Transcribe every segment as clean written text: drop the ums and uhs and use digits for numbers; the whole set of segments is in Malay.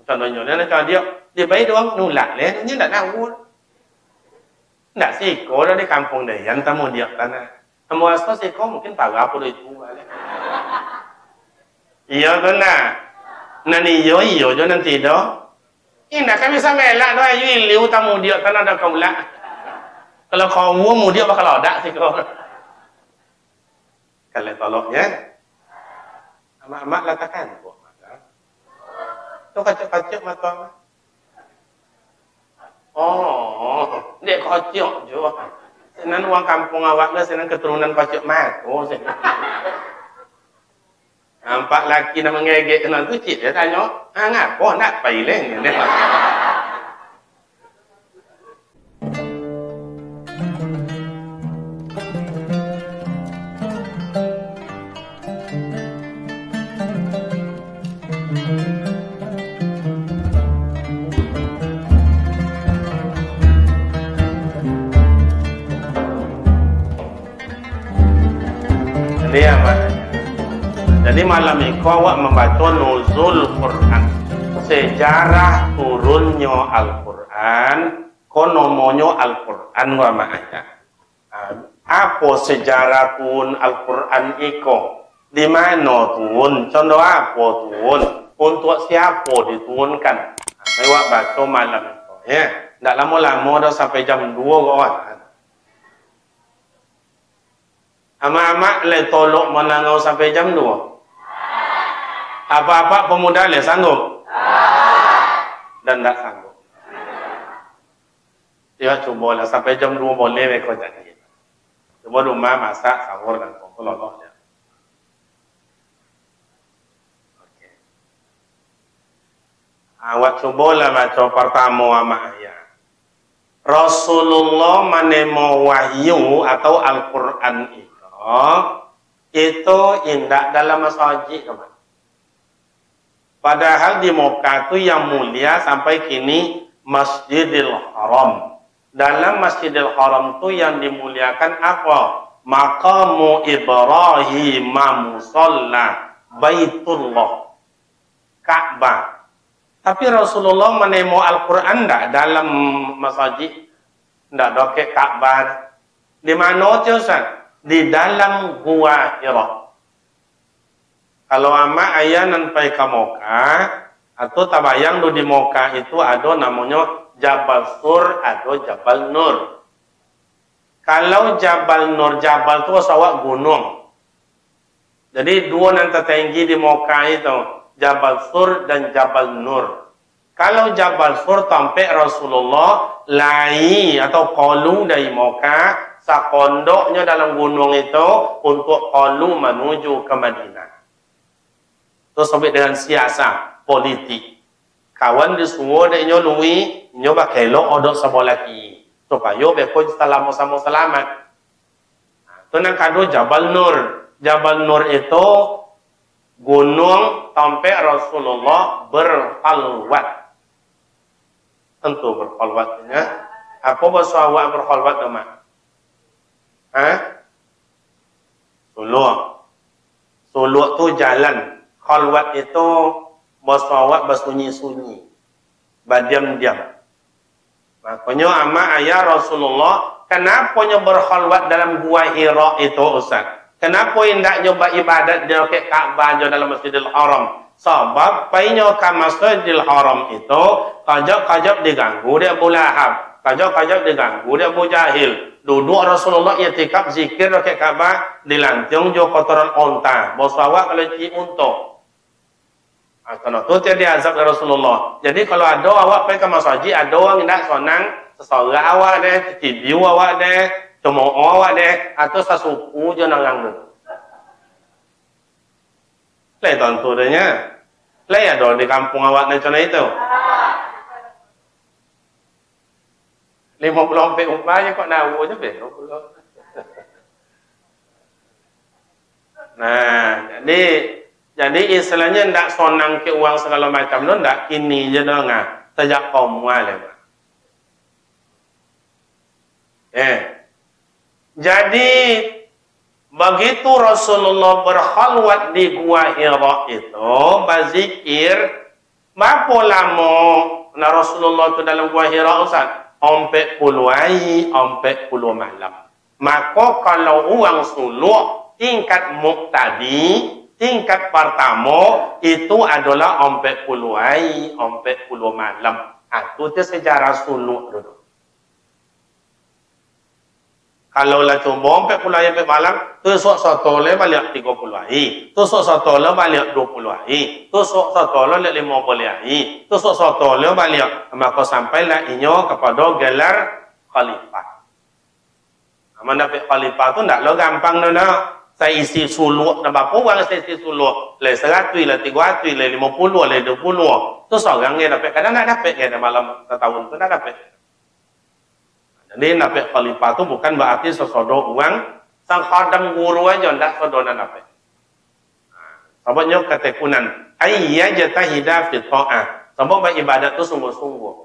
Contohnya dia baik doang nulak le, dia tak tahu. Tak siko dah di kampung dia, yang tamu dia tanah. Tamu asal siko mungkin parah pun itu. Iya tu nak. Nani yo jo nanti dah. Ini nak kami sampai lah doa yo liu tamu dia tanah dah kau lah. Kalau kau mu dia bakal ada siko. Kalau tolongnya. Mak katakan buat mata. Tu kacuk mata. Oh, dia kacuk je. Senan orang kampung awak dah senan keturunan kacuk mat. Oh, senan. Nampak laki nak mengegek kena tu cik dia tanya, ngapa nak pailing ni? Jadi malam ini awak membaca nuzul Quran, sejarah turunnya Al-Quran, konomonyo Al-Quran wa ma'aya. Apa sejarah turun Al-Quran iko? Di mana turun? Contoh apa turun? Untuk siapa diturunkan? Awak baca malam itu, ya. Tak lama-lama dah sampai jam 2 kawan. Amak-amak le tolok menangau sampai jam 2. Apa-apa pemuda le sanggup? Dan tak sanggup. Dia cubalah sampai jam 2 boleh mereka jadi. Cuba rumah masak sahur dan tolong je. Okey. Awak cubalah baca pertama amak ayat. Rasulullah menemu wahyu atau Al-Quran itu indah dalam masjid teman. Padahal di Mekah itu yang mulia sampai kini Masjidil Haram. Dalam Masjidil Haram itu yang dimuliakan apa? Maqamu Ibrahim musalla Baitullah Ka'bah. Tapi Rasulullah menemu Al-Quran tak dalam masjid? Tak dokek Ka'bah. Di mana tu Ustaz? Di dalam Gua Hira. Kalau amak ayah nanpai ke Mekah, atau tabayang di Mekah itu ada namanya Jabal Sur atau Jabal Nur. Kalau Jabal Nur, Jabal itu sawak gunung. Jadi dua nanti tinggi di Mekah itu, Jabal Sur dan Jabal Nur. Kalau Jabal Sur sampai Rasulullah lai atau qalu dari Mekah, sakondoknya dalam gunung itu untuk qalu menuju ke Madinah. Terus sampai dengan siasat politik. Kawan disuruh dia nyolui, nyoba kelok odok sama lagi. Supaya bekoj sama selamat. Itu nang kado Jabal Nur. Jabal Nur itu gunung sampai Rasulullah berkhalwat. Tentu berkhalwatnya. Apa bahasa awak berkhalwat teman? Suluk. Suluk tu jalan. Khalwat itu bersuawak bersunyi-sunyi, berdiam-diam. Makanya amak ayah Rasulullah, kenapa nya berkhalwat dalam Gua Hira itu Ustaz? Kenapa hendak nyoba ibadat di ke Ka'bah dalam Masjidil Haram? Sebab painyo ke Masjidil Haram itu kajak-kajak diganggu dia Abu Lahab, kajak-kajak diganggu dia Abu Jahil. Duduk Rasulullah i'tikaf zikir ke Ka'bah, dilantung jo kotoran onta, bersuawak kalau ci unta. Kalau tu tiada azab dari Rasulullah. Jadi kalau ada awak pergi ke masjid, ada orang hendak sonang seseorang awak deh, cibiu awak deh, cuma awak deh, atau sesuku je nangang tu. Lain tentu dehnya. Lain ada di kampung awak macam itu. 50 umpah je kok nawu je belum. Nah, jadi istilahnya ndak sonang ke uang segala macam tu ndak kini je dah ngah sejak kaum mualif. Jadi begitu Rasulullah berkhalwat di Gua Hira itu berzikir, Berapa lama na Rasulullah tu dalam Gua Hira Ustaz? 40 hari, 40 malam. Maka kalau orang suluk tingkat muqtadi, tingkat pertama itu adalah 40 hari, 40 malam. Itu sejarah suluk dulu. Kalau lah coba 40 hari 40 malam, tusuk satu le balik 30 hari, tusuk satu le balik 20 hari, tusuk satu le 50 hari, tusuk satu le balik, maka sampailah inyo kepada gelar khalifah. Mana khalifah tu tak lo gampang nana. Saya isi suluk dan berapa orang saya isi suluk? Le 100, le 300, le 50, le 20. Tu seorang dia dapat, kadang tak dapat dia dalam setahun tu tak dapat. Jadi dapat khalifah tu bukan berarti sesodok uang sang khadam guru aja ndak sodona dapat. Sebabnya ketekunan ayya jatahida fi ta'ah. Sebab beribadat tu sungguh-sungguh.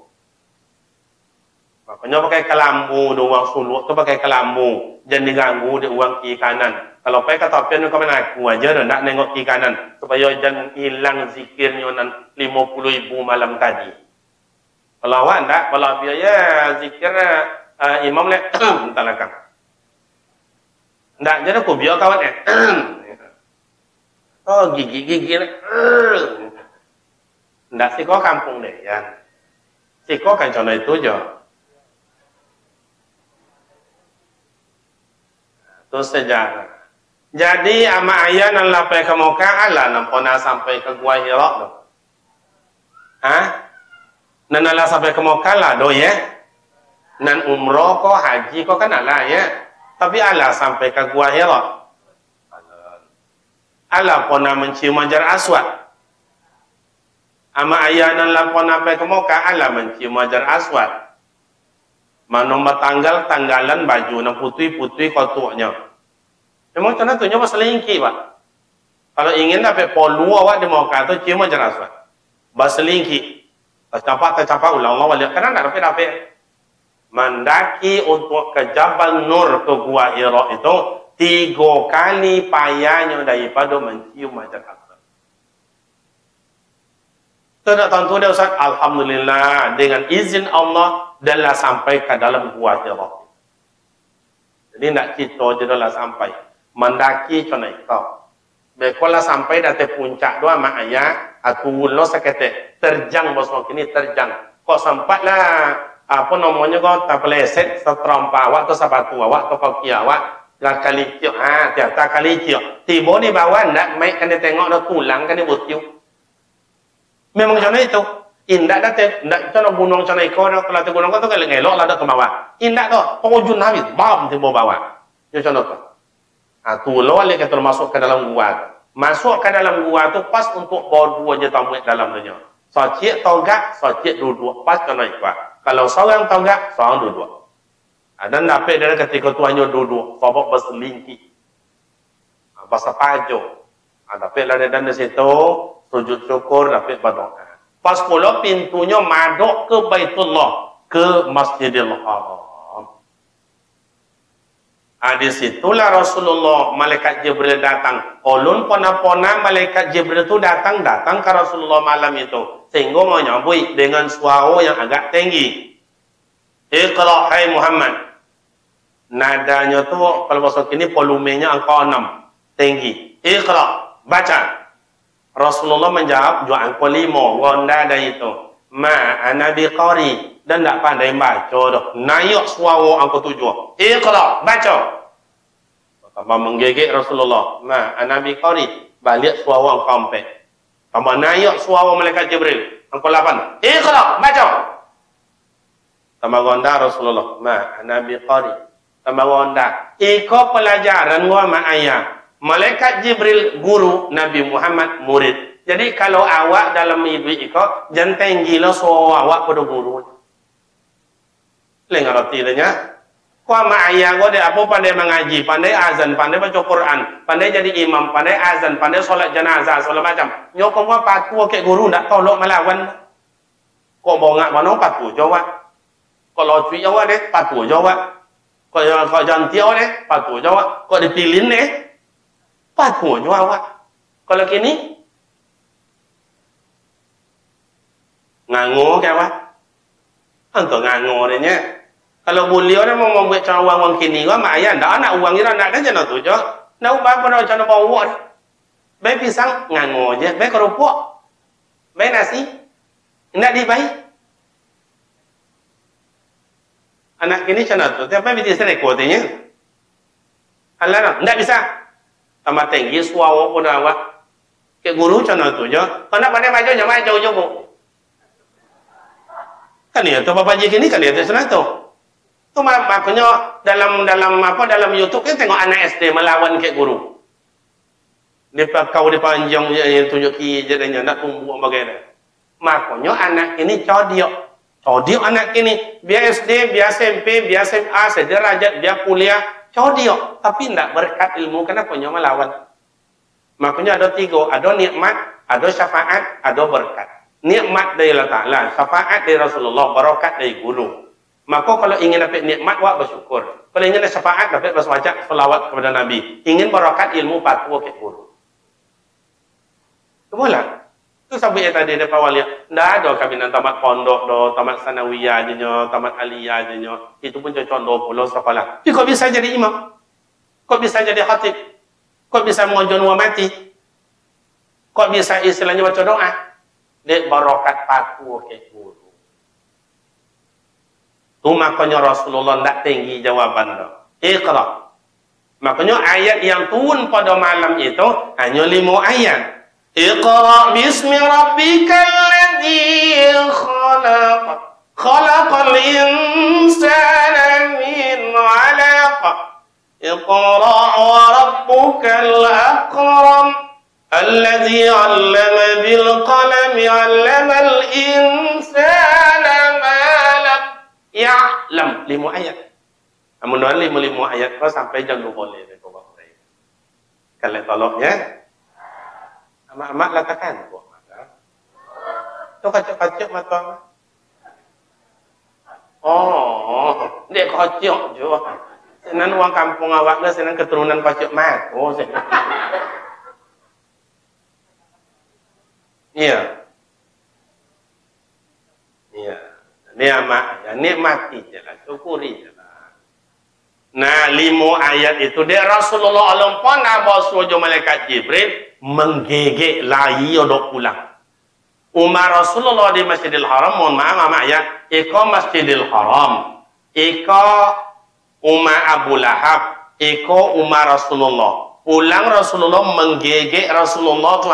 Makanya pakai kelambu do uang suluk tu pakai kelambu, jangan diganggu di uang kiri kanan. Kalau pakai kata pian kau aku aja dah nak nengok kiri kanan supaya jangan hilang zikirnya nan 50.000 malam tadi. Kalau awak ndak, kalau biaya zikir imam le entar lakang. Ndak jadi aku biar kawan oh gigi le. Ndak sih kau kampung deh ya. Sih kau kan contoh itu je. Itu sejarah. Jadi ama ayah nan lapai ke Mekah ala nampona sampai ke Gua Hira tu. Nan ala sampai ke Mekah lah do ya. Nan umrah ko haji ko kan ala ya. Tapi ala sampai ke Gua Hira. Ala pona mencium Hajar Aswad. Ama ayah nan lapona sampai ke Mekah ala mencium Hajar Aswad. Manomba tanggalan baju nan putih-putih kotuknya. Memang macam tu nyoba selingki Pak. Kalau ingin dapat polu awak di Mekah tu cium Hajar Aswad. Berselingki. Tercapak ulang Allah wali. Kenapa tak dapat? Mendaki untuk ke Jabal Nur ke Gua Hira itu 3 kali payahnya daripada mencium Hajar Aswad. Tidak tentu dia Ustaz. Alhamdulillah dengan izin Allah adalah sampai ke dalam Gua Hira. Jadi nak cerita je dah sampai. Mendaki contoh kau. Bekola sampai dari puncak doa mak ayah. Aku ulo sekete terjang bos kini terjang. Kok sempatlah apa namanya kau tak peleset seterompa awak tu sepatu awak tu kaki awak. Kali tiup tiap kali tiup. Tiba di bawah ndak mai kan dia tengok dah tulang kan dia butiup. Memang contoh itu. Indak dah ndak contoh gunung contoh kau dah kalau tu gunung kau tu kalau ngelok lah dah ke bawah. Indak tu pojun habis bam tiba bawah. Dia contoh tu. Tu lo le kita masuk ke dalam gua. Masuk ke dalam gua tu pas untuk bawa 2 je tamu dalam dunia. Socik tonggak, socik duduk pas kena ikut. Kalau seorang tonggak, seorang duduk. Dan dapat dari ketika tu hanya duduk, sebab berselingki. Bahasa pajo. Dapat lah dan di situ sujud syukur dapat berdoa. Pas pula pintunya madok ke Baitullah, ke Masjidil Haram. Di situlah Rasulullah malaikat Jibril datang. Ulun pona-pona malaikat Jibril itu datang ke Rasulullah malam itu. Sehingga menyambut dengan suara yang agak tinggi. Iqra hai Muhammad. Nadanya tu kalau bahasa kini volumenya angka 6. Tinggi. Iqra. Baca. Rasulullah menjawab jua angka 5. Ronda dari itu. Ma ana biqari. Dan tak pandai baca dah. Naik suara angka 7. Iqra, baca. Tambah menggigit Rasulullah. Ma ana biqari. Balik suara angka 4. Tambah naik suara malaikat Jibril. Angka 8. Iqra, baca. Tambah ronda Rasulullah. Ma ana biqari. Tambah ronda. Iko pelajaran gua ma ayah. Malaikat Jibril guru, Nabi Muhammad murid. Jadi kalau awak dalam ibu iko, jangan tinggilah suara awak pada guru. Lengar arti dia. Kau mak ayah kau dia apa pandai mengaji, pandai azan, pandai baca Quran, pandai jadi imam, pandai azan, pandai solat jenazah, solat macam. Nyokong kau patuh ke guru nak tolong melawan. Kau bongak mana patuh jawab. Kalau cuy jawab deh patuh jawab. Kau jangan tiaw deh patuh jawab. Kau dipilih deh patuh jawab. Kalau kini Nganggur ke awak? Untuk nganggur dia. Kalau beliau dia mau membuat cara uang kini, gua mak ayah dah nak uang ira nak kan jangan tu je. Nak ubah pada cara bawa uang. Baik pisang nganggur je, baik kerupuk, baik nasi, nak dibayi. Anak kini macam tu, tiap hari dia senang kuatnya. Alah, tak bisa. Tambah tinggi suara pun awak. Ke guru macam tu je. Kalau nak pandai maju, jangan maju je bu. Kan dia tu bapa kini kan dia tu senang tu. Tu makanya dalam YouTube kan tengok anak SD melawan ke guru. Depa kau depa anjang yang tunjuk ki jadinya nak tumbuh bagaimana. Makanya anak ini codiok. Codiok anak ini biar SD, biar SMP, biar SMA, sederajat, biar kuliah, codiok. Tapi tidak berkat ilmu kenapa nyo melawan. Makanya ada tiga, ada nikmat, ada syafaat, ada berkat. Nikmat dari Allah Ta'ala, syafaat dari Rasulullah, barakat dari guru. Maka kalau ingin dapat nikmat, wak bersyukur. Kalau ingin syafaat, dapat bersemangat selawat kepada Nabi. Ingin barakat ilmu, patuh ke guru. Kemudian, itu sampai yang tadi depan wali, tidak ada kabinan tamat pondok, tamat sanawiyah je, tamat aliyah je, itu pun contoh pulau sekolah. Tapi kok bisa jadi imam? Kok bisa jadi khatib? Kok bisa mengajar wa mati? Kok bisa istilahnya baca doa? Dek barakat patuh ke guru. Itu makanya Rasulullah tidak tinggi jawaban tu. Iqra. Makanya ayat yang turun pada malam itu hanya 5 ayat. Iqra bismi rabbikal ladzi khalaq. Khalaqal insana min 'alaq. Iqra wa rabbukal akram. Alladzi 'allama bil qalami 'allamal insana ma lam ya'lam. 5 ayat. Amun 5 ayat kau sampai jam 2 boleh kau bawa. Kalau tolongnya amak-amak latakan buat mata. Tu kacuk-kacuk mata. Oh, dia kacuk je. Senang orang kampung awak dah senang keturunan kacuk mat. Oh, senang. Iya. Iya. Ni amak, nikmati je lah, syukuri je lah. Nah, 5 ayat itu dia Rasulullah alam pernah bawa suruh malaikat Jibril menggigit lari odok pulang. Umar Rasulullah di Masjidil Haram, mohon maaf amak ya, iko Masjidil Haram, iko Umar Abu Lahab, iko Umar Rasulullah. Pulang Rasulullah menggigit Rasulullah tu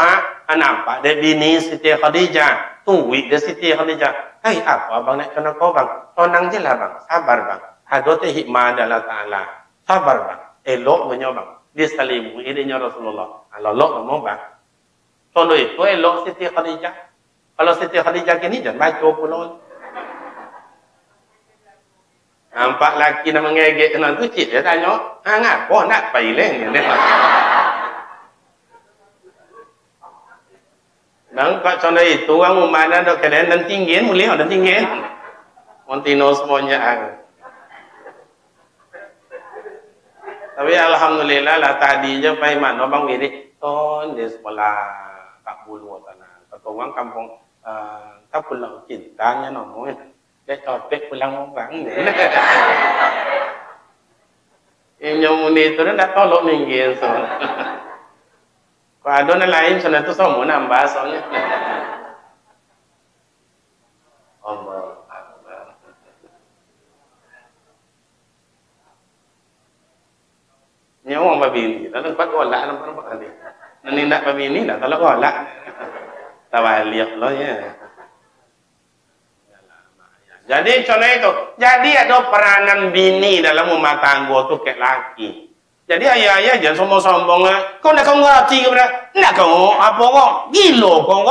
nampak dia bini Siti Khadijah, tuwik dia Siti Khadijah. Hai apa abang nak kena kau bang? Tenang je lah bang, sabar bang. Ada tu hikmah Allah Ta'ala. Sabar bang, elok punya bang. Dia salimu idenya Rasulullah. Elok kamu bang. Contoh itu elok Siti Khadijah. Kalau Siti Khadijah kini jangan baca pula. Nampak laki nak mengegek kena tu cik dia tanya, ngapa nak paileng ni? Dan kat contoh itu orang umana dok kalian dan tinggi mulia dan tinggi. Montino semuanya ada. Tapi alhamdulillah lah tadi je pai mana bang Wiri ton di sekolah tak bulu tanah. Kata orang kampung tak pulang cintanya nomor. Dia copek pulang orang ni. Yang muni itu dah tolok minggir so. Kalau ada yang lain sana tu semua nambah soalnya. Allah. Ni orang babini, tak dapat golak nampak kali. Nanti nak babini lah, tak golak. Tawaliah lah ya. Jadi contoh itu, jadi ada peranan bini dalam rumah tangga tu kayak laki. Jadi ayah-ayah jangan sombong-sombong lah. Kau nak kau ngerti ke mana? Nak kau apa kau? Gila kau.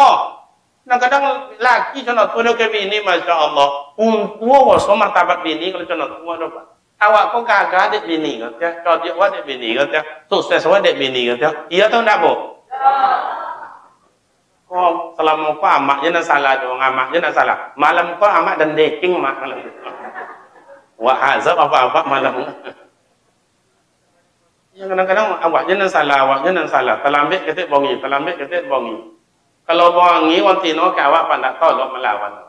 Kadang-kadang laki contoh tu dia ke bini, Masya Allah. Tua waso martabat bini kalau contoh tua apa? Awak kau gagah dek bini kata, kau dia awak dek bini kata, sukses awak dek bini kata. Iya tahu tak bu? Kau selama kau amaknya nak salah dong, amaknya nak salah. Malam kau amak dan deking mak malam. Wah hazab apa-apa malam. Yang kadang-kadang awaknya nak salah. Terlambat ketik bongi, Kalau bongi, orang tino ke awak pandai tolok melawan.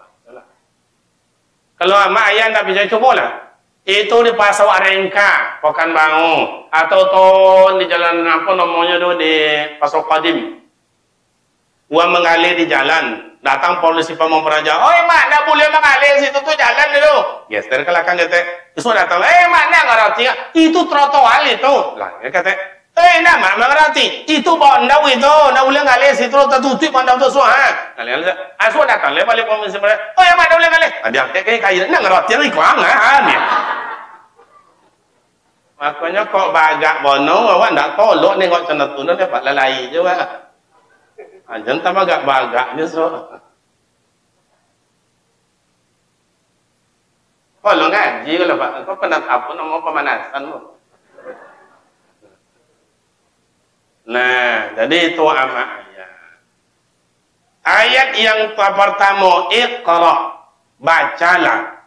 Kalau ama ayah tak bisa coba lah. Itu di pasar Arengka, Pekan Bangu, atau di jalan apa namanya tu di Pasar Qadim. Gua mengalir di jalan, datang polisi pamong peraja. Oh mak, tak boleh mengalir situ tu jalan dulu. Geser ke belakang kata. Terus datang, mak nak ngerti? Itu trotoar itu. Lah, dia kata, nak mak mengerti? Itu bandau itu, tak boleh ngalir situ tertutup bandau tu semua. Kalian lihat, asal datang le balik polisi peraja. Oh mak, tak boleh ngalir. Dia kayak nak ngerti ni kurang ni. Makanya kok bagak bono, awak tak tolok nengok macam tu, nak dapat lalai je wak. Jangan tak bagak-bagaknya so. Kalau ngaji kalau Pak, kau pernah apa nama pemanasan tu. Nah, jadi itu amak ayat. Ayat yang pertama, Iqra, bacalah.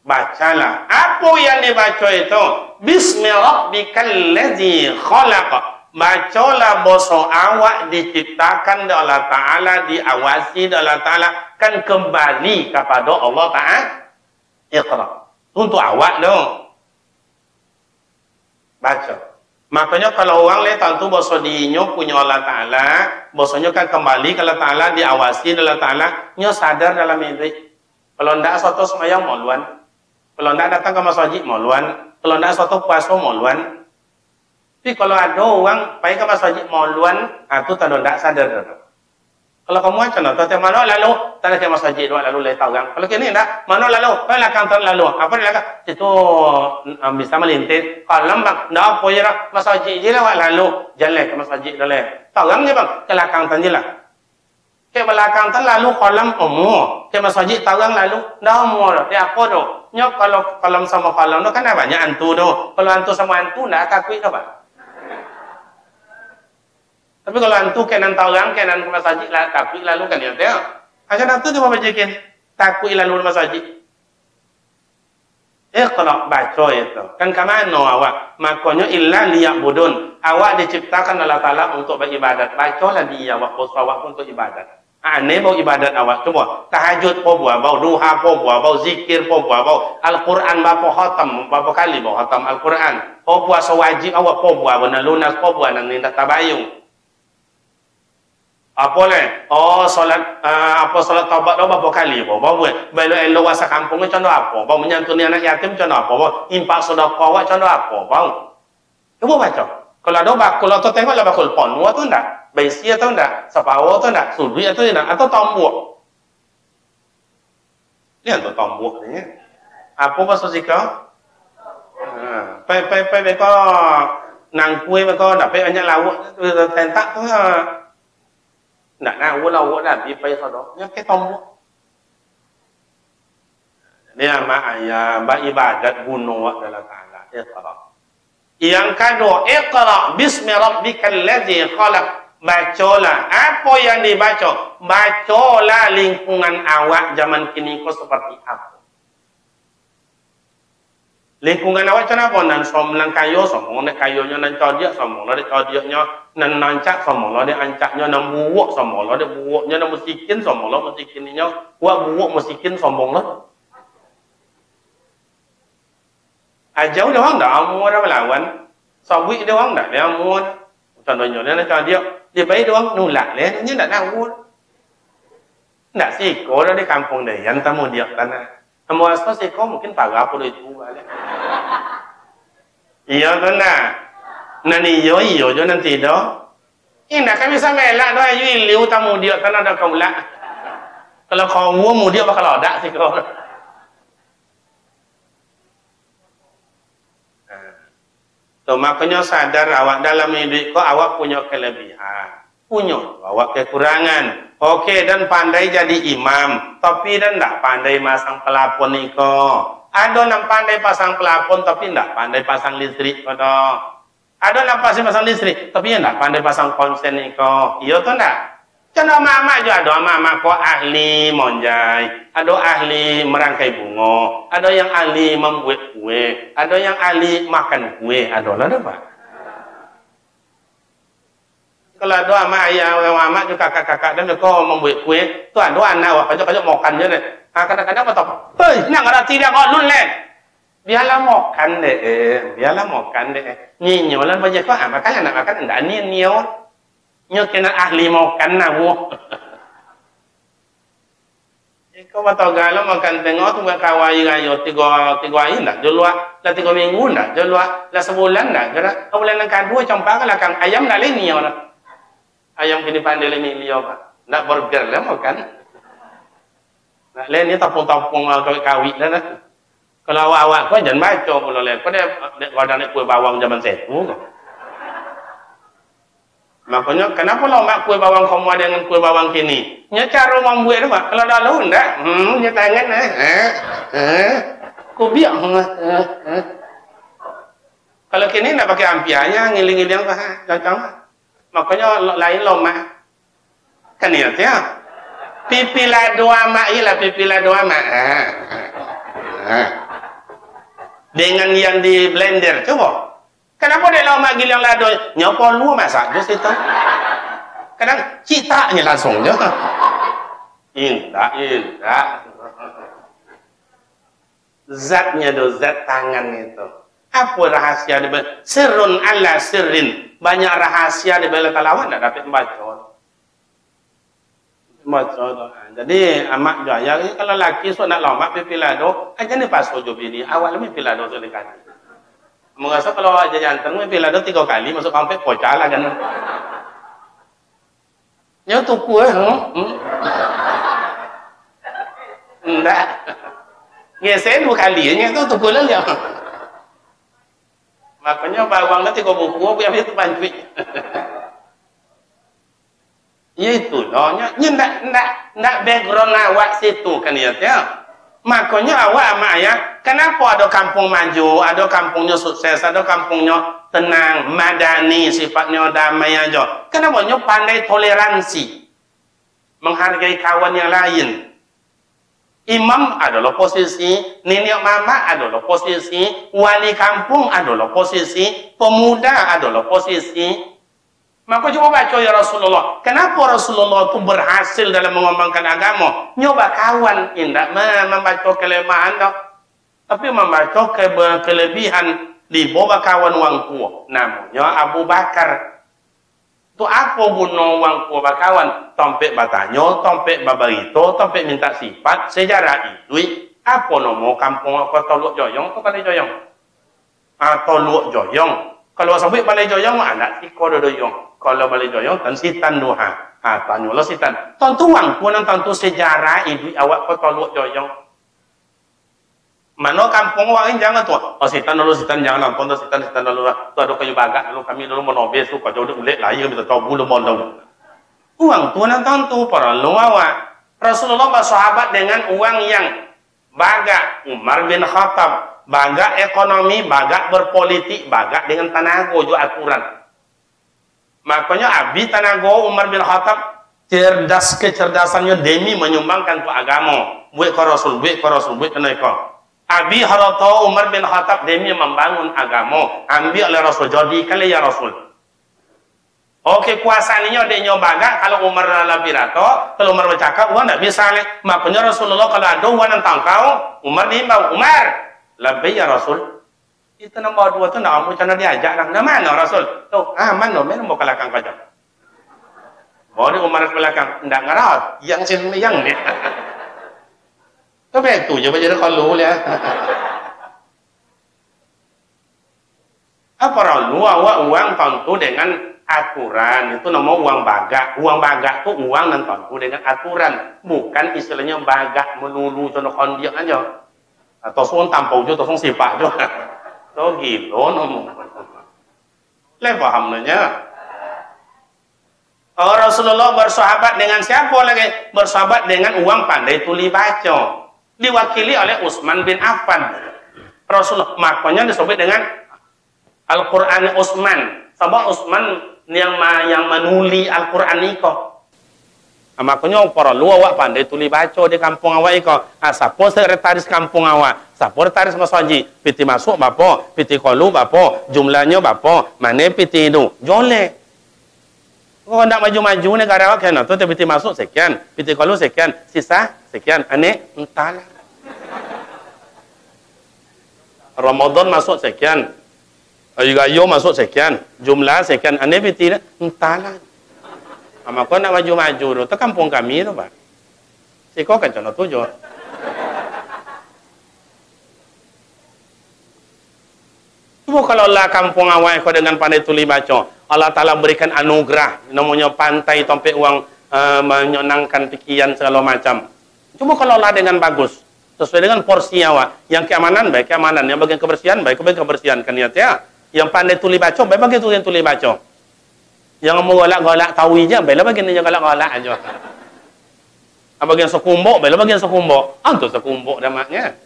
Bacalah. Apa yang dibaca itu? Bismi rabbikal ladzi khalaq. Bacalah bahasa awak diciptakan oleh Allah Ta'ala, diawasi oleh Allah Ta'ala, kan kembali kepada Allah Ta'ala. Iqra. Untuk awak dong. Baca. Makanya kalau orang lihat tentu bahasa dinyo punya Allah Ta'ala, bahasanya kan kembali ke Allah Ta'ala, diawasi oleh Allah Ta'ala, nyo sadar dalam hidup. Kalau tidak suatu semayang mauluan, kalau tidak datang ke masjid mauluan, kalau tidak suatu puasa mauluan. Tapi kalau ada orang pergi ke masjid mauluan, itu tidak sadar. Kalau kamu macam tu, mana lalu, tak ada ke masjid lalu letak orang. Kalau kini tak, mana lalu, belakang lalu. Apa dia kata? Itu bisa melintir. Kalau bang, tak apa je lah, masjid je lah lalu, jalan ke masjid dulu. Tahu orang je bang, ke belakang je lah. Ke belakang lalu kolam umur, ke masjid tahu orang lalu, dah umur. Dia apa tu? Nyok kalau kolam sama kolam tu kan banyak hantu tu. Kalau hantu sama hantu, tak takut ke bang? Tapi kalau hantu kenan tahu kenan ke masjid lah takut lalu kan dia tengok. Akan hantu tu apa bacakan? Takut lalu ke masjid. Iqra, baca itu. Kan ke mana awak? Makanya illa liya'budun. Awak diciptakan Allah Ta'ala untuk beribadat. Bacalah dia awak awak untuk ibadat. Aneh bau ibadat awak. Coba tahajud po buat, bau duha po buat, bau zikir po buat, bau Al-Quran berapa khatam, berapa kali bau khatam Al-Quran. Po puasa wajib awak po buat, benar lunas po buat nang nindak tabayung. Apa le? Oh, solat solat taubat dah berapa kali apa? Bawa belo elo wasa kampung macam apa? Bawa menyantuni anak yatim macam apa? Bawa impak sedekah awak macam apa? Bawa. Cuba baca. Kalau ada bakul atau tengoklah bakul pon, atau enggak? Besi atau enggak? Sapawa atau enggak? Sudui atau enggak? Atau tombok? Ini atau tombok ni. Apa bahasa Sika? Pai kau nang kue kau dapat banyak lawak tentak tu. Nak awak dah pergi sodo. Yang ke tombok. Ini nama ayat beribadat gunung wa dalam Ta'ala. Iqra. Yang kedua, Iqra bismi rabbikal ladzi khalaq. Bacalah. Apa yang dibaca? Bacalah lingkungan awak zaman kini kau seperti apa. Lingkungan awak macam apa? Nan somlang kayu, somong nak kayunya nan codiak, somong lah dia codiaknya nan nancak, somong lah dia ancaknya nan buuk, somong lah dia buuknya nan musikin, somong lah musikinnya buat buuk musikin, somong lah. Ajau dia orang dah amur dah melawan, sawit dia orang dah dia amur. Contohnya dia nak codiak, dia baik dia orang nulak dia, dia tak tahu. Tak siko dah di kampung dia, yang tamu dia tanah. Kamu asal siko mungkin parah pun itu balik. Iya tu nak. Nani iyo je nanti dah. Ini nak kami sama elak dah. Ayu liu tamu dia tanah dah kau lak. Kalau kau mu dia bakal ada siko. Tu makanya sadar awak dalam hidup kau awak punya kelebihan. Punya awak kekurangan. Okey, dan pandai jadi imam, tapi dan tak pandai masang pelapon iko. Ada yang pandai pasang pelapon, tapi tak pandai pasang listrik pada. Ada yang pasang listrik, tapi yang tak pandai pasang konsen iko. Iya tu tak? Contoh mama juga ada mama kau ahli monjai, ada ahli merangkai bunga, ada yang ahli membuat kue, ada yang ahli makan kue, ada lah apa? Kalau ada amak ayah, amak juga kakak-kakak dan mereka membuat kue, tu ada anak, kajak makan je deh. Kadang-kadang apa tak? Hei, nak ada tidak kau lulek. Biarlah makan deh, biarlah makan deh. Nyinyolan baca kau, makan nak makan, anda ni nyo kena ahli makan nabu. Kau batau galau makan tengok tu kawai gayo tiga hari nak jual, lah 3 minggu nak jual, lah sebulan nak. Kau bulan yang kedua campak lah kang ayam dah lain nyo lah. Ayam kini pandai lain nyo pak, nak burger lah makan. Nak lain ni tapung-tapung kawit dah nak. Kalau awak kau jangan baca pula lain. Kau dah nak kuih bawang zaman setu kau. Makanya kenapa lah mak kuih bawang kamu ada dengan kuih bawang kini? Nya cara membuat tu pak. Kalau dah lalu ndak, nya tangan Kau biar Kalau kini nak pakai ampianya ngiling-ngiling apa? Cocok. Makanya lain lo mak. Kan ya tiap. Pipi lado mak ialah pipi lado mak. Dengan yang di blender coba. Kenapa dia lama gilang lado? Nyopo lu masak di situ. Kadang citanya langsung je. Indah. Zatnya tu zat tangan itu. Apa rahasia di bawah? Sirrun ala sirrin. Banyak rahasia di bawah talawan tak dapat membaca. Jadi amak jaya kalau laki so nak lama pipi lado aja ni pas ojo bini awal pipi lado tu dekat. Merasa kalau aja jantan pipi lado 3 kali masuk sampai pocah lah kan. Nyo tu kuah, Enggak. Ngesen 2 kali nya tu kuah lah. Makanya bawang nanti kau buku biar itu pancuit. Ya itu loh, ndak background awak situ kan ya. Makanya awak amak ya, kenapa ada kampung maju, ada kampungnya sukses, ada kampungnya tenang, madani, sifatnya damai aja. Kenapa nya pandai toleransi, menghargai kawan yang lain. Imam adalah posisi, nenek mama adalah posisi, wali kampung adalah posisi, pemuda adalah posisi. Maka coba baca ya Rasulullah. Kenapa Rasulullah itu berhasil dalam mengembangkan agama? Nyoba kawan, tidak membaca kelemahan dah. Tapi membaca kelebihan di bawah kawan wang tua. Namanya Abu Bakar. Itu apa guna wang tua kawan? Tampik bertanya, tampik berberita, tampik minta sifat, sejarah itu. Apa nama kampung apa Toluk Joyong? Apa Balai Joyong? Toluk Joyong. Kalau sampai Balai Joyong, anak tiko doyong. Kalau Balai Joyong, tan sitan doha. Tanya lo sitan. Tentu wang pun tentu sejarah ibu awak ko Toluk Joyong. Mana kampung orang jangan tuh. Oh sitan dulu sitan jangan nonton tuh sitan dulu. Tuh ada kayu bagak dulu kami dulu menobes tuh kau jauh ulet lahir kita tahu bulu mondong. Uang tuh tentu para lu awak. Rasulullah bersahabat dengan uang yang bagak. Umar bin Khattab bagak ekonomi, bagak berpolitik, bagak dengan tenaga juga aturan. Makanya Abi Tanago Umar bin Khattab cerdas kecerdasannya demi menyumbangkan ke agama. Buat ke Rasul, buat ke mereka. Abi Harata Umar bin Khattab demi membangun agama. Ambil oleh Rasul, jadikan ya Rasul. Oke, kuasanya dia nyobaga kalau Umar adalah pirato, kalau Umar bercakap, Umar tidak bisa. Makanya Rasulullah kalau ada Umar tentang kau, Umar diimbau, Umar, lebih ya Rasul. Itu nombor 2 tu nak amu cana diajak lah. Nah mana Rasul? Tu, mana mau kelakang kajak. Bawa Umar ke belakang, tidak ngerat. Yang sini yang ni. Tu betul je baca kalau ya. Apa lalu awak uang tentu dengan aturan. Itu nama uang bagak. Uang bagak tu uang dan tentu dengan aturan. Bukan istilahnya bagak melulu contoh kondiak aja. Atau suun tampau je, atau suun sipak je. Itu gila ngomong. Le paham nanya. Rasulullah bersahabat dengan siapa lagi? Bersahabat dengan uang pandai tuli baca. Diwakili oleh Utsman bin Affan. Rasulullah makanya disebut dengan Al-Quran Utsman. Sebab Utsman yang menuli Al-Quran niko. Makanya para lu awak pandai tuli baca di kampung awak iko. Siapa sekretaris kampung awak? Siapa sekretaris masjid? Piti masuk bapa, piti kolu bapa, jumlahnya bapa, mana piti itu? Joleh. Kau hendak maju-maju negara awak kena tu piti masuk sekian, piti kolu sekian, sisa sekian. Aneh entahlah. Ramadan masuk sekian. Ayu masuk sekian. Jumlah sekian. Ane tidak. Entahlah. Maka nak maju-maju tu. Itu kampung kami tu, Pak. Si kau kan contoh tujuh. Cuma kalau lah kampung awal kau dengan pandai tulis baca, Allah Ta'ala berikan anugerah, namanya pantai tompe uang, menyenangkan pikiran segala macam. Cuma kalau lah dengan bagus, sesuai dengan porsi awak, yang keamanan baik keamanan, yang bagian kebersihan baik kebersihan kan ya. Yang pandai tulis baca baik bagian tulis baca. Yang mau golak-golak tahu je, baiklah bagian yang golak-golak aja. Bagian sekumbuk, baiklah bagian sekumbuk. Itu sekumbuk dah maknya.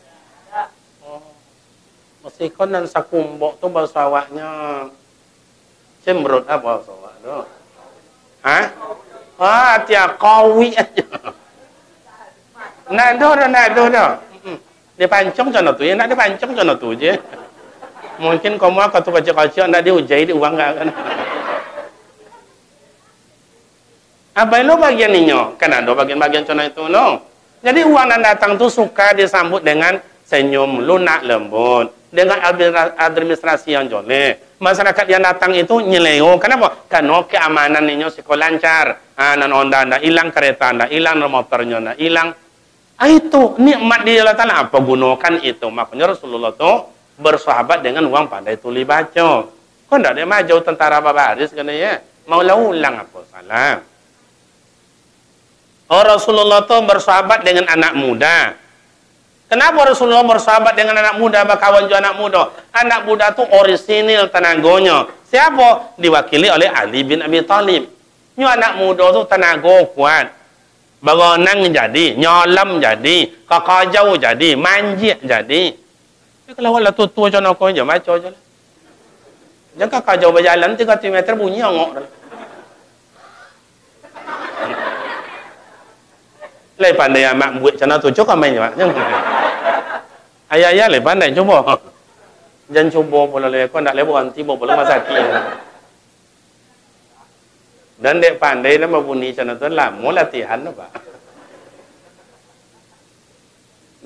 Sikon dan sakumbok tu bahasa awaknya cemberut apa bahasa awak tu? Tiap kawi aja. Nak dah. Dia pancung contoh tu, nak dia pancung contoh tu je. Mungkin kamu akan tu kacau-kacau nak dia ujai di uang kan? Apa lo bagian ni kan ada bagian-bagian contoh itu no. Jadi uang yang datang tu suka disambut dengan senyum lunak lembut. Dengan administrasi yang joleh. Masyarakat yang datang itu nyeleo. Kenapa? Karena keamanan ini sekolah lancar. Nan onda anda hilang kereta anda, hilang motornya anda, hilang. Itu nikmat di Allah Ta'ala. Apa gunakan itu? Makanya Rasulullah itu bersahabat dengan uang pandai tulis baca. Kok tidak dia maju tentara babaris kan ya? Mau ulang apa salah? Rasulullah itu bersahabat dengan anak muda. Kenapa Rasulullah bersahabat dengan anak muda, berkawan juga anak muda? Anak muda tu orisinil tenaganya. Siapa? Diwakili oleh Ali bin Abi Thalib. Nyo anak muda tu tenaga kuat. Berenang jadi, nyolam jadi, kakajau jadi, manjik jadi. Kalau wala tua macam nak je, macam je lah. Jangan kakajau berjalan 3 meter bunyi ngok dah. Lai pandai amak buat macam tu, cukup main je, Pak. Ayah-ayah lai pandai, cuba. Jangan cuba pula lai, kau nak lai berhenti, boleh masa hati. Dan dek pandai nama bunyi macam tu, lama latihan tu, Pak.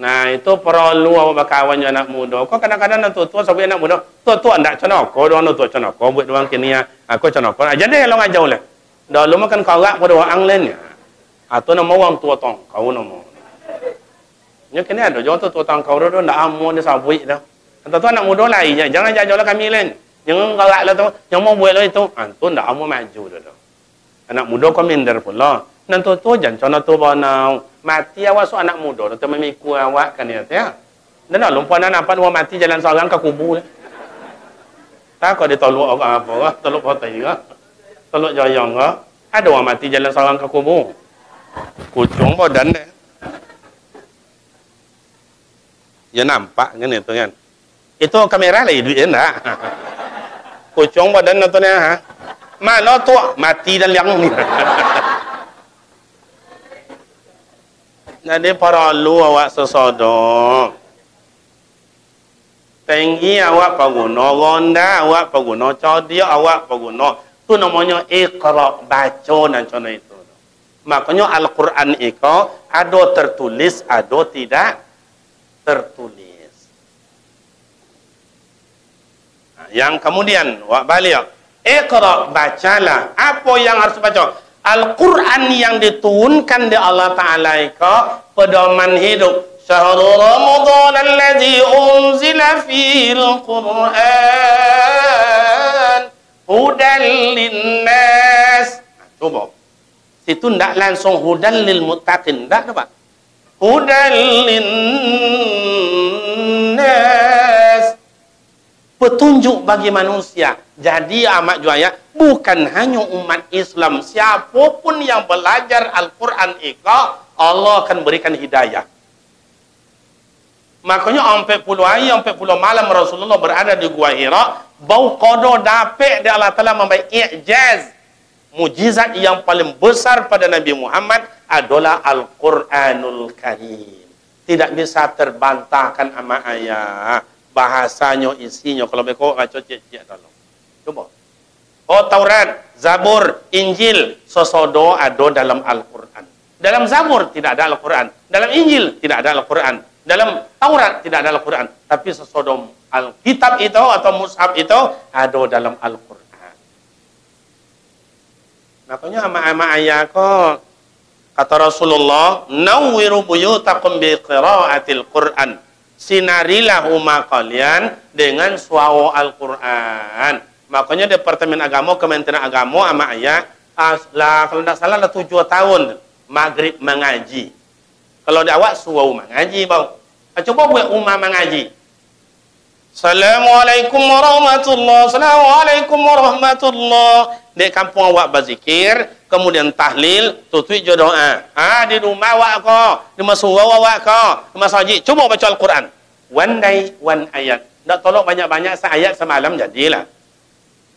Nah, itu perlu awak berkawan dengan anak muda. Kau kadang-kadang nak tua-tua sampai anak muda. Tua-tua tak macam kau, doang tua macam kau, buat doang kini, aku macam kau. Jadi, kalau ngajau lah. Dahulu makan karak pada orang lain. Atau nama orang tua tong, kau nama. Nya kini ada jangan tua tong kau dah ndak amun dia sabui dah. Atau tu anak muda lain je, jangan jajau lah kami lain. Jangan galak lah tu, yang mau buat lah itu. Tu ndak amun maju dah. Anak muda kau minder pula. Nan tu jangan contoh tu banau. Mati awak so anak muda, tu memiku awak kan ya. Dan nak lupa nak nampak orang mati jalan seorang ke kubur. Tak kau dia tolak apa? Tolak hotai ke? Tolak jayang ke? Ada orang mati jalan seorang ke kubur. Kucung badan deh. Ya nampak kan itu kan. Itu kamera lah duit enggak. Kucung badan tu ha. Mana tu mati dan liang ni. Jadi para lu awak sesodok. Tinggi awak pengguna ronda, awak pengguna codiak, awak pengguna. Tu namanya iqra, baca dan contoh itu. Makanya Al-Quran itu ada tertulis, ada tidak tertulis. Nah, yang kemudian, wak balik, iqra, bacalah. Apa yang harus baca? Al-Quran yang diturunkan di Allah Ta'ala itu pedoman hidup. Syahrul Ramadan alladzi unzila fil Qur'an hudan linnas. Coba. Situ tidak langsung hudan lil muttaqin, tidak Pak. Hudan linnas, petunjuk bagi manusia. Jadi amat juaya bukan hanya umat Islam, siapapun yang belajar Al-Quran itu Allah akan berikan hidayah. Makanya 40 hari 40 malam Rasulullah berada di Gua Hira, bau qada dapat dia Allah Taala memberi i'jaz. Mujizat yang paling besar pada Nabi Muhammad adalah Al-Quranul Karim. Tidak bisa terbantahkan sama ayat. Bahasanya, isinya. Kalau mereka baca cek-cek tolong. Coba. Taurat, Zabur, Injil. Sesodo ada dalam Al-Quran. Dalam Zabur tidak ada Al-Quran. Dalam Injil tidak ada Al-Quran. Dalam Taurat tidak ada Al-Quran, tapi sesodom Alkitab itu atau mushaf itu ada dalam Al-Quran. Makanya ama-ama ayat kok kata Rasulullah, nawwiru buyutakum bi qiraatil Quran. Sinarilah rumah kalian dengan suara Al-Quran. Makanya Departemen Agama, Kementerian Agama ama ayat lah, kalau tidak salah lah 7 tahun maghrib mengaji. Kalau awak suruh mengaji bau. Coba buat rumah mengaji. Assalamualaikum warahmatullahi. Assalamualaikum warahmatullahi. Di kampung awak berzikir, kemudian tahlil, tutui je doa. Di rumah awak ko, di surau awak ko, di masjid. Coba baca Al-Quran. One day, one ayat. Tak tolong banyak-banyak seayat semalam jadilah.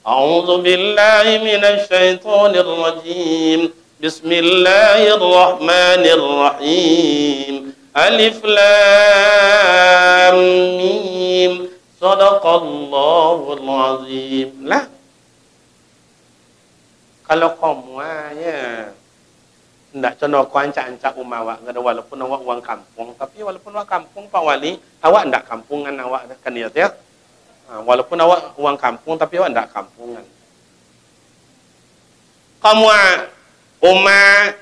A'udzu billahi minasy syaithanir rajim. Bismillahirrahmanirrahim. Alif lam mim. Shadaqallahul azim. Lah. Kalau kamu ya ndak contoh kau ancak-ancak rumah awak, walaupun awak uang kampung, tapi walaupun awak kampung Pak Wali, awak ndak kampungan awak kan dia ya. Walaupun awak uang kampung, tapi awak ndak kampungan. Kamu rumah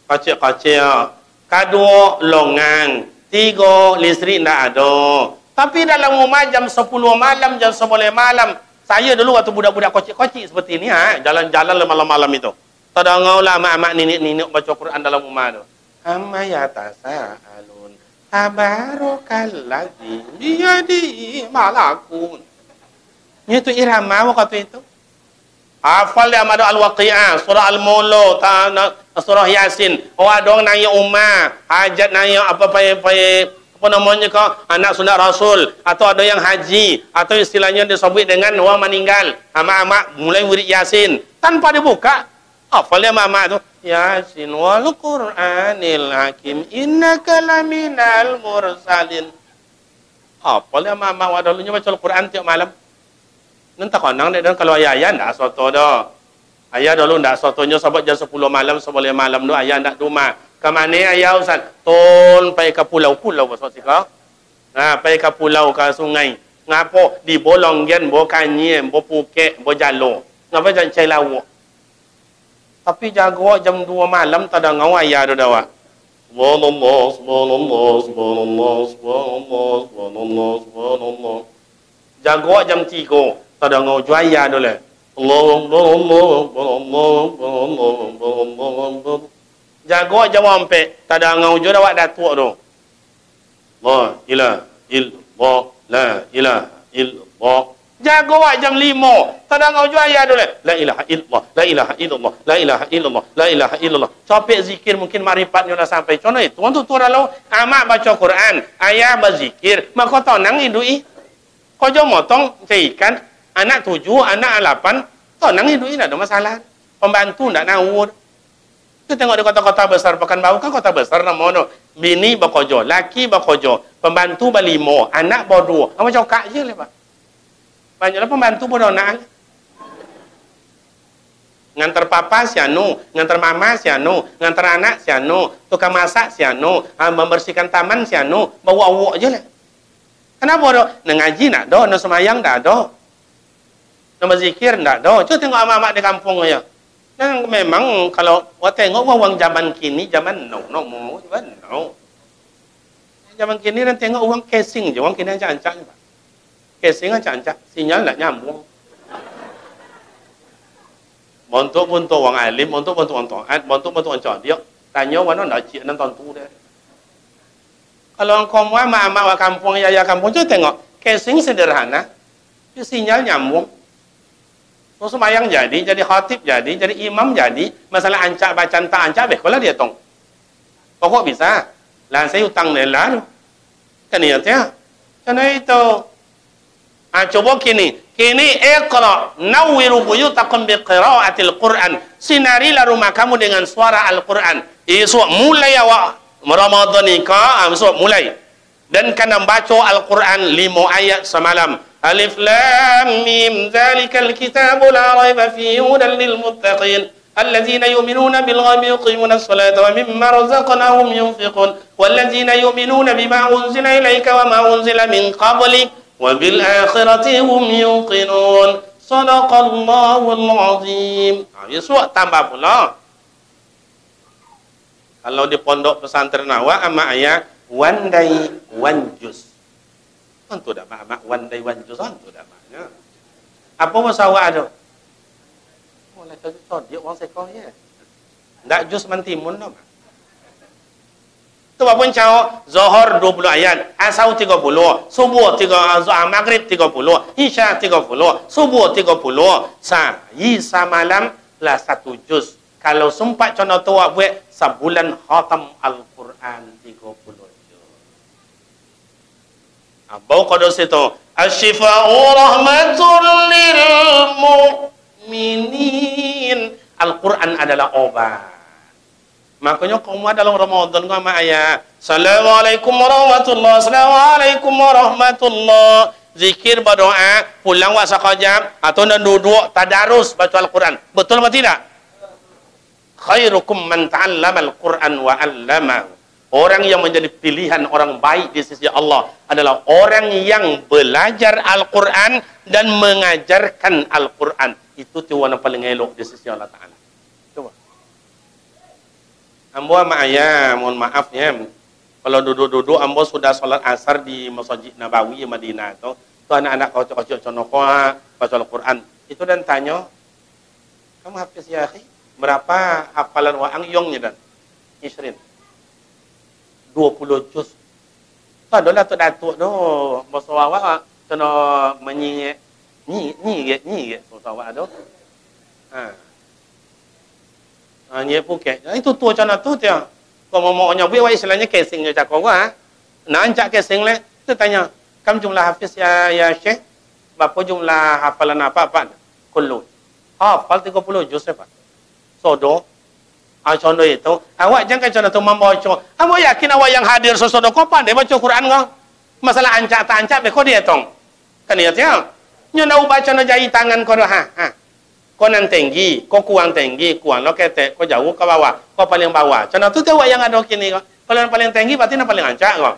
kecil-kecil, kedua longang, 3 listrik ndak ada. Tapi dalam rumah jam 10 malam, jam 11 malam, saya dulu waktu budak-budak kocik-kocik seperti ini, jalan-jalan malam-malam itu. Tadangau lah mak-mak nenek-nenek baca Quran dalam rumah tu. Amma yatasaalun. Tabarakalladzi biyadihi malakun. Itu irama waktu itu. Hafal dia ada Al-Waqi'ah, surah Al-Mulk, surah Yasin. Oh ada orang nanya ummah, hajat nanya apa namanya kau anak sunat Rasul, atau ada yang haji, atau istilahnya disebut dengan orang meninggal. Amak-amak mulai wirid Yasin tanpa dibuka. Hafal dia mama tu. Yasin wal Qur'anil Hakim innaka laminal mursalin. Hafal dia mama wa dulunya baca Al-Quran tiap malam. Nanti konang dia kalau ayah ndak soto dah. Ayah dulu ndak sotonya sebab jam 10 malam, 11 malam tu ayah ndak rumah. Ke mana ayah Ustaz? Tol pergi ke pulau-pulau pasal sikau. Pergi ke pulau ke sungai. Ngapo di Bolonggen, Bo Kanyem, Bo Phuket, Bo Jalo. Ngapa jangan cai lawak. Tapi jaga jam 2 malam tak ada ngau ayah tu dah. Subhanallah, subhanallah, subhanallah, subhanallah, subhanallah, subhanallah. Jaga jam 3 tak ada ngau jual ayah tu le. Jaga jam 4 tak ada ngau jual awak datuk tu. La ilaha illallah, la ilaha illallah. Jaga awak jam 5 tak ada ngau jual ayah tu le. La ilaha illallah, la ilaha illallah, la ilaha illallah, la ilaha illallah. Capek zikir mungkin marifatnya dah sampai. Contoh itu untuk lalu amak baca Quran, ayah berzikir, maka tahu nang hidui. Kau jom motong ikan, anak 7, anak 8, tahu nang hidui tak ada masalah. Pembantu tak nahu. Kita tengok di kota-kota besar Pekanbaru kan kota besar nama tu. Bini berkojo, laki berkojo, pembantu berlimo, anak berdua. Apa cokak je lah Pak. Banyaklah pembantu pun anak. Ngantar papa sianu, ngantar mama sianu, ngantar anak sianu, tukang masak sianu, membersihkan taman sianu, bawa awak je lah. Kenapa do? Ngaji nak do, nak semayang tak do. Nak berzikir tak do. Cuba tengok amak-amak di kampung ya. Dan memang kalau awak tengok orang zaman kini, zaman no. Zaman kini dan tengok orang casing je, orang kini ancak-ancak je Pak. Casing ancak-ancak, sinyal tak nyambung. Bontok orang alim, bontok orang taat, bontok orang cerdik. Tanya mana nak cik dan tentu dia. Kalau engkau mau mak-mak kampung, ya kampung, je tengok. Casing sederhana, sinyal nyambung. So, semayang jadi khatib jadi imam jadi. Masalah ancak bacaan tak ancak, kalau dia tong. Pokok bisa. Lah saya utang lela tu. Kan niatnya. Karena itu. Coba kini iqra nawwiru buyutakum biqiraatil Quran. Sinarilah rumah kamu dengan suara Al-Quran. Mulai awak Ramadan ni mulai. Dan kena baca Al-Quran 5 ayat semalam. Alif lam mim zalikal kitabu la raiba fihi hudan lil muttaqin الذين يؤمنون بالغيب يقيمون الصلاة ومما رزقناهم ينفقون والذين يؤمنون بما أنزل إليك وما أنزل من قبلك وبالآخرة هم يوقنون صدق الله العظيم. Surah tambah pula. Kalau di pondok pesantren awak ama ayat one day one juz. Tentu dah mak one day one juz tentu dah maknya. Apa masa awak ada? Boleh kau dia orang sekor ya. Ndak juz mentimun dah. Tu apa pun cakap Zuhur 20 ayat, Asar 30, Subuh 30, Maghrib 30, Isya 30, Subuh 30, Isa malam lah 1 juz. Kalau sempat contoh tu awak buat sebulan khatam Al-Quran 30 juz. Abau qada situ, Asy-Syifa'u rahmatul lil mu'minin. Al-Quran adalah obat. Makanya kamu dalam Ramadan kau mak ayat Assalamualaikum warahmatullahi Assalamualaikum warahmatullahi zikir berdoa pulang wak sekejap atau nak duduk tadarus baca Al-Quran. Betul atau tidak? Khairukum man ta'allama Al-Quran wa 'allamahu. Orang yang menjadi pilihan orang baik di sisi Allah adalah orang yang belajar Al-Quran dan mengajarkan Al-Quran. Itu tujuan yang paling elok di sisi Allah Ta'ala. Coba. Ambo sama ayah, mohon maaf ya. Kalau duduk-duduk, ambo sudah sholat asar di Masjid Nabawi Madinah itu anak-anak kocok-kocok conokwa baca Al-Quran. Itu dan tanya, kamu hafiz ya akhi? Berapa hafalan wa angyongnya dan? Isrin. 20 juz. Tak adalah tu datuk tu. Bahasa awak kena menyingat. Ni bahasa awak tu. Ni Phuket. Itu tu macam tu dia. Kalau mau buat istilahnya casing je cakap gua. Nak ancak casing le, tu tanya, "Kam jumlah hafiz ya Syekh? Berapa jumlah hafalan apa?" Kullu. Hafal 30 juz apa? Sodo. Contoh itu, awak jangan contoh tu membaca. Awak yakin awak yang hadir sesodo kau pandai baca Quran kau? Masalah ancak tak ancak kau dia tong. Kan dia tiang. Nyo nak baca no jari tangan kau ha. Kau nan tinggi, kau kurang tinggi, kurang lo ketek, kau jauh ke bawah, kau paling bawah. Contoh tu awak yang ada kini kau. Kalau yang paling tinggi berarti yang paling ancak kau.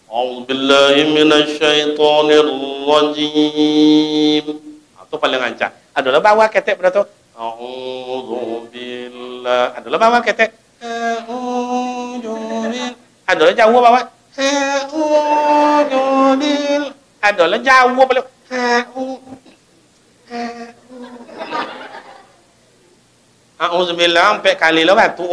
A'udzubillahi minasyaitonir rajim. Itu paling ancak. Adalah bawah ketek berarti. A'udzubillah. Adalah bawah ketek. A'udzubillah. Adalah jauh bawah. A'udzubillah. Adalah jauh bawah. A'udzubillah sampai kali lah batu.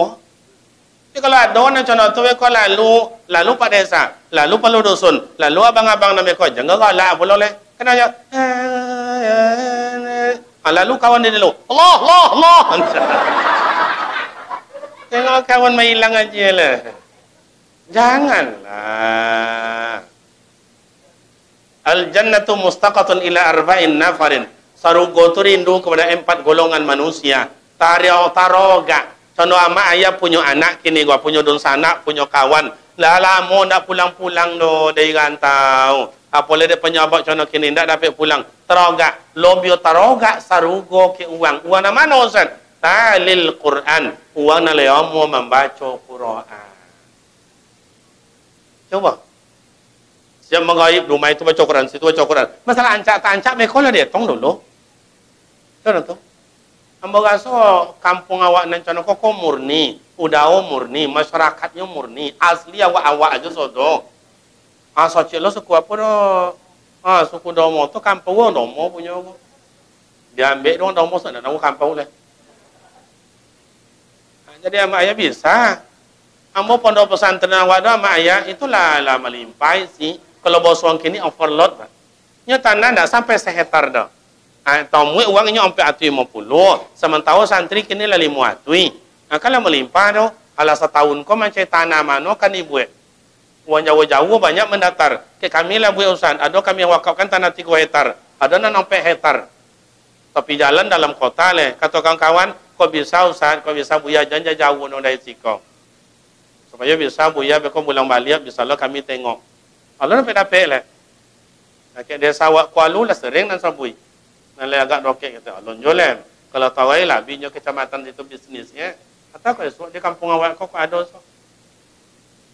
Jadi kalau ada orang contoh tu kau lalu Pak Desa, lalu Pak Dusun, lalu abang-abang nama kau jangan galak pula leh. Kenapa? Lalu kawan dia dulu. Allah. Tengok kawan mai hilang aja lah. Janganlah. Al-jannatu mustaqatun ila arba'in nafarin. Surga tu rindu kepada 4 golongan manusia. Taroga. Contoh ama ayah punya anak kini gua punya don sanak punya kawan. Lah lama ndak pulang-pulang do dari rantau. Apalagi dia penyabak contoh kini ndak dapat pulang. Taroga. Lobio taroga sarugo ke uang. Uang nama mana Ustaz? Talil Quran. Uang na leomo membaca Quran. Coba. Siap menggaib rumah itu baca Quran, situ baca Quran. Masalah ancak tak ancak mereka lah dia tong dulu. Contoh tu. Ambo rasa kampung awak nan cono kok murni, udao murni, masyarakatnya murni, asli awak aja sodo. Socelo suku apa do? Suku domo tu kampung domo punya. Diambil dong domo sana nang kampung le. Jadi ama ayah bisa. Ambo pondok pesantren awak do ama ayah itulah melimpai sih. Kalau bosong kini overload. Nya tanah ndak sampai sehektar dah. Tamu uangnya sampai 50. Sementara santri kini lah 500. Kalau melimpah tu, ala setahun kau macam tanah mana kan ibu. Uang jauh-jauh banyak mendatar. Ke kami lah buat usaha. Ada kami wakafkan tanah 3 hektar. Ada nan sampai hektar. Tapi jalan dalam kota leh. Kata kawan-kawan, kau bisa usaha, kau bisa buya jangan jauh no dari siko. Supaya bisa buya, kau pulang balik, bisa lo kami tengok. Allah dapat leh. Kayak desa Kuala lah sering nan sabui. Nalai agak roket kata, lonjolem. Kalau tahu lah, binyo kecamatan itu bisnisnya. Atau kalau esok di kampung awak kok ada esok.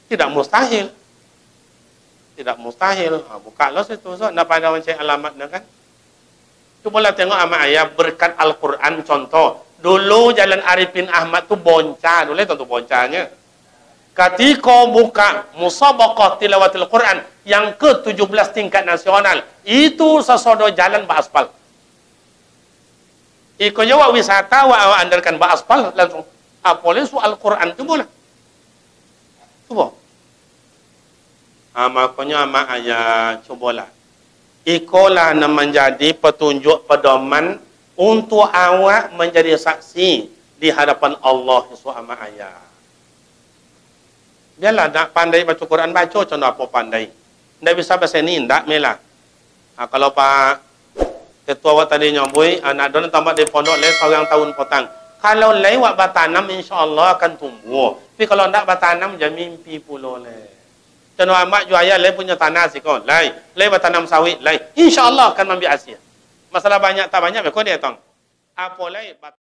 Tidak mustahil. Tidak mustahil. Buka lo situ esok. Nggak pada mencari alamatnya kan. Cobalah tengok ama ayah berkat Al-Quran contoh. Dulu Jalan Arifin Ahmad tu bonca. Dulu itu boncanya. Ketika buka musabaqah tilawatil Quran yang ke-17 tingkat nasional. Itu sesodo jalan beraspal. Iko jawab wisata wa andalkan beraspal langsung. Apalagi soal Quran tu boleh. Coba. Makanya ama ayah cobalah. Ikolah yang menjadi petunjuk pedoman untuk awak menjadi saksi di hadapan Allah Subhanahu ayah. Biarlah nak pandai baca Quran, baca contoh apa pandai. Tidak bisa bahasa ini, tidak melah. Kalau Pak Ketua awak tadi nyambui, anak don tambah di pondok le seorang tahun potang. Kalau lewat batanam, insya-Allah akan tumbuh. Tapi kalau tidak batanam, jangan mimpi pulau le. Contoh amak juaya le punya tanah sih kon, le batanam sawit, insya-Allah akan ambil hasil. Masalah banyak tak banyak, mereka dia tong. Apa le